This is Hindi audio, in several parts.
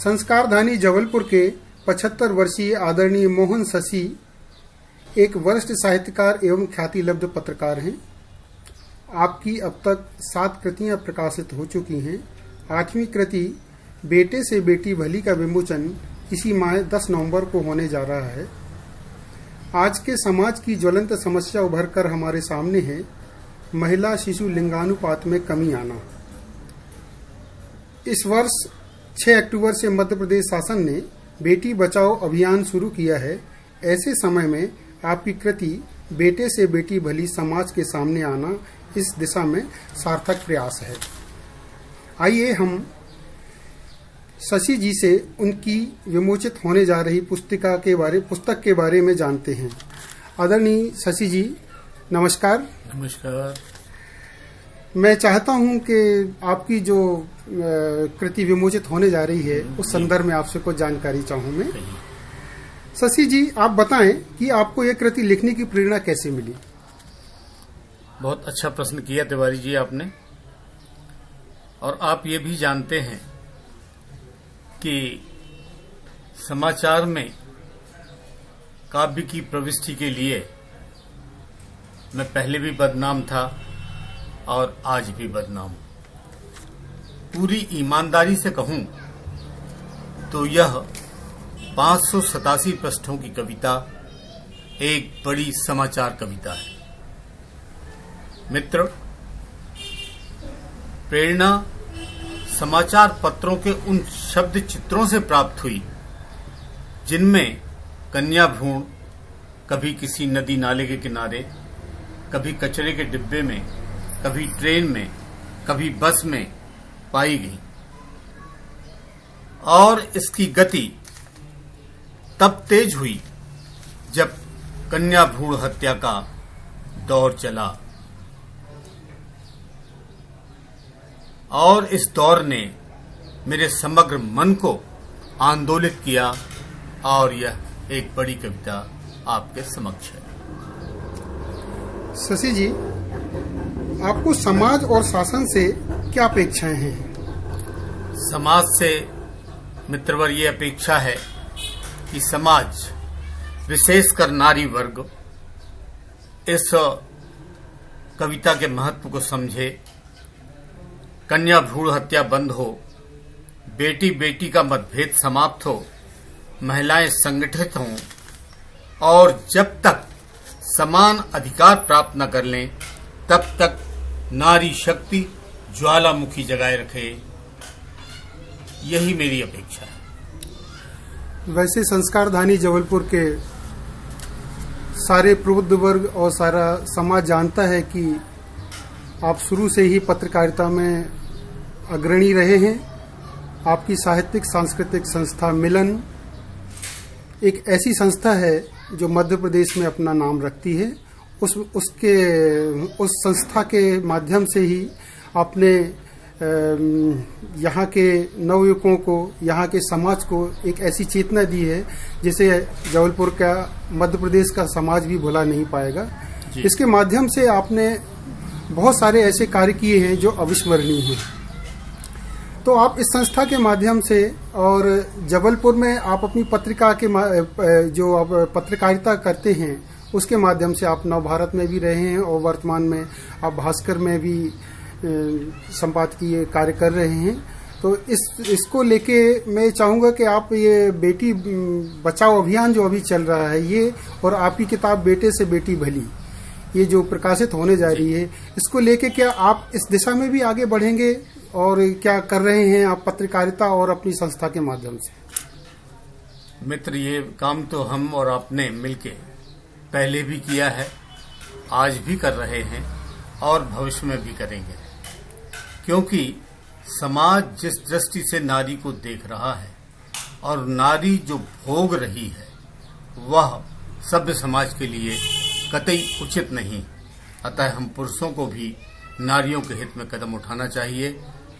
संस्कारधानी जबलपुर के 75 वर्षीय आदरणीय मोहन शशि एक वरिष्ठ साहित्यकार एवं ख्याति लब्ध पत्रकार हैं। आपकी अब तक 7 कृतियां प्रकाशित हो चुकी हैं। 8वीं कृति बेटे से बेटी भली का विमोचन इसी माह 10 नवंबर को होने जा रहा है। आज के समाज की ज्वलंत समस्या उभर कर हमारे सामने है, महिला शिशु लिंगानुपात में कमी आना। इस वर्ष 6 अक्टूबर से मध्य प्रदेश शासन ने बेटी बचाओ अभियान शुरू किया है। ऐसे समय में आपकी कृति बेटे से बेटी भली समाज के सामने आना इस दिशा में सार्थक प्रयास है। आइए हम शशि जी से उनकी विमोचित होने जा रही पुस्तक के बारे में जानते हैं। आदरणीय शशि जी, नमस्कार। नमस्कार। मैं चाहता हूं कि आपकी जो कृति विमोचित होने जा रही है उस संदर्भ में आपसे कुछ जानकारी चाहूं मैं। शशि जी, आप बताएं कि आपको यह कृति लिखने की प्रेरणा कैसे मिली? बहुत अच्छा प्रश्न किया तिवारी जी आपने। और आप ये भी जानते हैं कि समाचार में काव्य की प्रविष्टि के लिए मैं पहले भी बदनाम था और आज भी बदनाम हूं। पूरी ईमानदारी से कहूं तो यह 587 पृष्ठों की कविता एक बड़ी समाचार कविता है। मित्र, प्रेरणा समाचार पत्रों के उन शब्द चित्रों से प्राप्त हुई जिनमें कन्या भ्रूण कभी किसी नदी नाले के किनारे, कभी कचरे के डिब्बे में, कभी ट्रेन में, कभी बस में पाई गई। और इसकी गति तब तेज हुई जब कन्या भ्रूण हत्या का दौर चला और इस दौर ने मेरे समग्र मन को आंदोलित किया और यह एक बड़ी कविता आपके समक्ष है। शशि जी, आपको समाज और शासन से क्या अपेक्षाएं हैं? समाज से मित्रवर ये अपेक्षा है कि समाज, विशेषकर नारी वर्ग, इस कविता के महत्व को समझे, कन्या भ्रूण हत्या बंद हो, बेटी बेटी का मतभेद समाप्त हो, महिलाएं संगठित हों और जब तक समान अधिकार प्राप्त न कर लें तब तक नारी शक्ति ज्वालामुखी जगाए रखे, यही मेरी अपेक्षा है। वैसे संस्कारधानी जबलपुर के सारे प्रबुद्ध वर्ग और सारा समाज जानता है कि आप शुरू से ही पत्रकारिता में अग्रणी रहे हैं। आपकी साहित्यिक सांस्कृतिक संस्था मिलन एक ऐसी संस्था है जो मध्य प्रदेश में अपना नाम रखती है। उस संस्था के माध्यम से ही आपने यहाँ के नवयुवकों को, यहाँ के समाज को एक ऐसी चेतना दी है जिसे जबलपुर का, मध्य प्रदेश का समाज भी भुला नहीं पाएगा। इसके माध्यम से आपने बहुत सारे ऐसे कार्य किए हैं जो अविस्मरणीय हैं। तो आप इस संस्था के माध्यम से और जबलपुर में आप अपनी पत्रिका के जो आप पत्रकारिता करते हैं उसके माध्यम से आप नवभारत में भी रहे हैं और वर्तमान में आप भास्कर में भी संपादकीय कार्य कर रहे हैं। तो इसको लेके मैं चाहूँगा कि आप ये बेटी बचाओ अभियान जो अभी चल रहा है ये, और आपकी किताब बेटे से बेटी भली, ये जो प्रकाशित होने जा रही है, इसको लेके क्या आप इस दिशा में भी आगे बढ़ेंगे और क्या कर रहे हैं आप पत्रकारिता और अपनी संस्था के माध्यम से? मित्र, ये काम तो हम और आपने मिलके पहले भी किया है, आज भी कर रहे हैं और भविष्य में भी करेंगे। क्योंकि समाज जिस दृष्टि से नारी को देख रहा है और नारी जो भोग रही है वह सभ्य समाज के लिए कतई उचित नहीं। अतः हम पुरुषों को भी नारियों के हित में कदम उठाना चाहिए,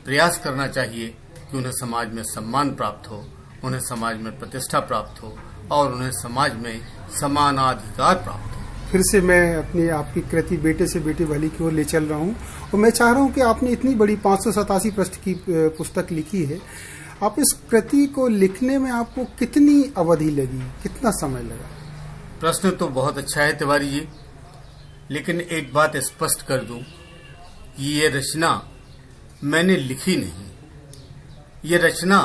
प्रयास करना चाहिए कि उन्हें समाज में सम्मान प्राप्त हो, उन्हें समाज में प्रतिष्ठा प्राप्त हो और उन्हें समाज में समानाधिकार प्राप्त हो। फिर से मैं आपकी कृति बेटे से बेटी भली की ओर ले चल रहा हूँ और मैं चाह रहा हूँ कि आपने इतनी बड़ी 587 पृष्ठ की पुस्तक लिखी है, आप इस कृति को लिखने में आपको कितनी अवधि लगी, कितना समय लगा? प्रश्न तो बहुत अच्छा है तिवारी जी, लेकिन एक बात स्पष्ट कर दूं कि ये रचना मैंने लिखी नहीं। ये रचना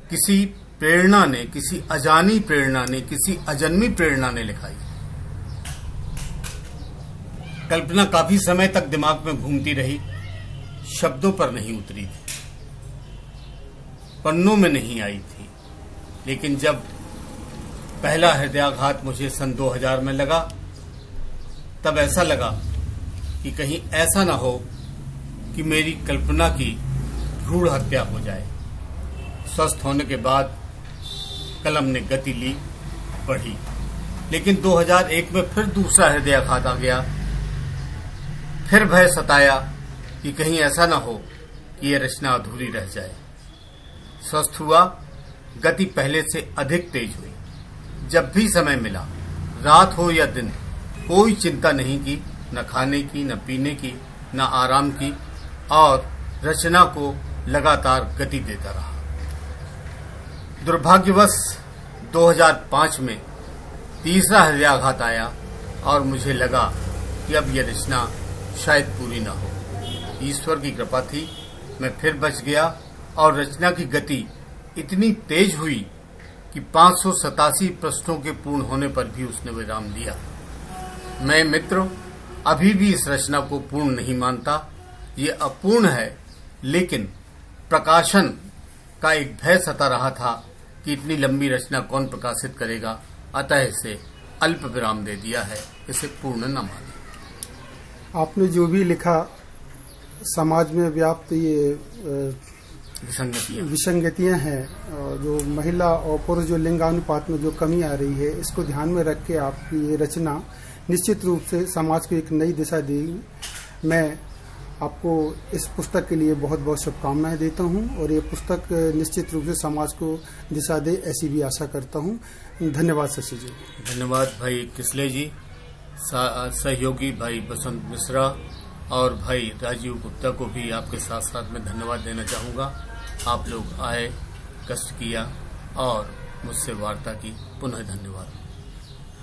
किसी प्रेरणा ने, किसी अजानी प्रेरणा ने, किसी अजन्मी प्रेरणा ने लिखाई। कल्पना काफी समय तक दिमाग में घूमती रही, शब्दों पर नहीं उतरी थी, पन्नों में नहीं आई थी। लेकिन जब पहला हृदयाघात मुझे सन 2000 में लगा, तब ऐसा लगा कि कहीं ऐसा ना हो कि मेरी कल्पना की भ्रूण हत्या हो जाए। स्वस्थ होने के बाद कलम ने गति ली, बढ़ी। लेकिन 2001 में फिर दूसरा हृदयाघात आ गया। फिर भय सताया कि कहीं ऐसा ना हो कि यह रचना अधूरी रह जाए। स्वस्थ हुआ, गति पहले से अधिक तेज हुई। जब भी समय मिला, रात हो या दिन, कोई चिंता नहीं की, न खाने की, न पीने की, न आराम की, और रचना को लगातार गति देता रहा। दुर्भाग्यवश 2005 में तीसरा हृदयाघात आया और मुझे लगा कि अब यह रचना शायद पूरी न हो। ईश्वर की कृपा थी, मैं फिर बच गया और रचना की गति इतनी तेज हुई कि 587 प्रश्नों के पूर्ण होने पर भी उसने विराम लिया। मैं मित्र अभी भी इस रचना को पूर्ण नहीं मानता। ये अपूर्ण है, लेकिन प्रकाशन का एक भय सता रहा था कि इतनी लंबी रचना कौन प्रकाशित करेगा, अतः इसे अल्प विराम दे दिया है, इसे पूर्ण न माने। आपने जो भी लिखा, समाज में व्याप्त ये विसंगतियां हैं, जो महिला और पुरुष जो लिंगानुपात में जो कमी आ रही है, इसको ध्यान में रख के आपकी ये रचना निश्चित रूप से समाज को एक नई दिशा देगी। मैं आपको इस पुस्तक के लिए बहुत बहुत शुभकामनाएं देता हूं और ये पुस्तक निश्चित रूप से समाज को दिशा दे, ऐसी भी आशा करता हूं। धन्यवाद शशि जी। धन्यवाद भाई किसले जी, सहयोगी भाई बसंत मिश्रा और भाई राजीव गुप्ता को भी आपके साथ साथ में धन्यवाद देना चाहूँगा। आप लोग आए, कष्ट किया और मुझसे वार्ता की। पुनः धन्यवाद।